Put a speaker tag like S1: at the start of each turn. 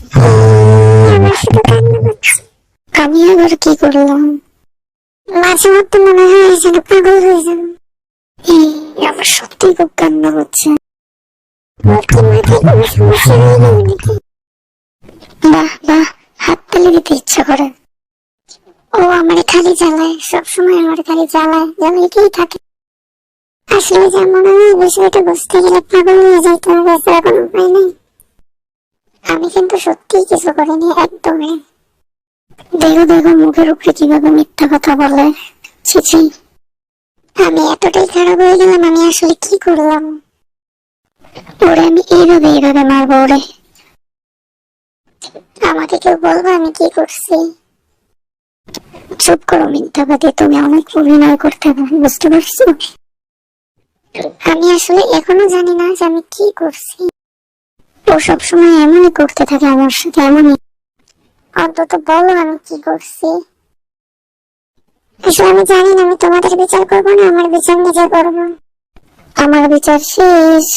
S1: আমার শুধু কান্না পাচ্ছে। আমি আবার কি করলাম? মাঝে মধ্যে মনে হয় যেন পাগল হয়ে যাবো। আমার সত্যি খুব কান্না হচ্ছে। বাহ বাহ, হাততালি দিতে ইচ্ছা করে। ও আমার খালি জ্বালায়, সবসময় আমার খালি জ্বালাইতেই থাকে। আসলে যা মনে হয় বিষয়টা বুঝতে গেলে পাগল হয়ে যাইতে হবে, এছাড়া কোনো উপায় নেই। আমি কিন্তু সত্যিই কিছু করিনি, একদমই। দেখো দেখো মুখের উপরে কিভাবে মিথ্যা কথা বলে। ছি, আমি এতটাই খারাপ হয়ে গেলাম। আমি আসলে কি করলাম? ওরে আমি এইভাবে মারবো ওরে। আমাকে কেউ বলবো আমি কি করছি? চুপ করো মিথ্যাবাদী, তুমি অনেক অভিনয় করতে পারো, বুঝতে পারছো? আমি আসলে এখনো জানি না যে আমি কি করছি। ও সবসময় এমনই করতে থাকে আমার সাথে, এমনই। অন্তত বলো আমি কি করছি। আসলে আমি জানি না, আমি তোমাদের বিচার করবো না, আমার বিচার নিজে করবো। আমার বিচার শেষ।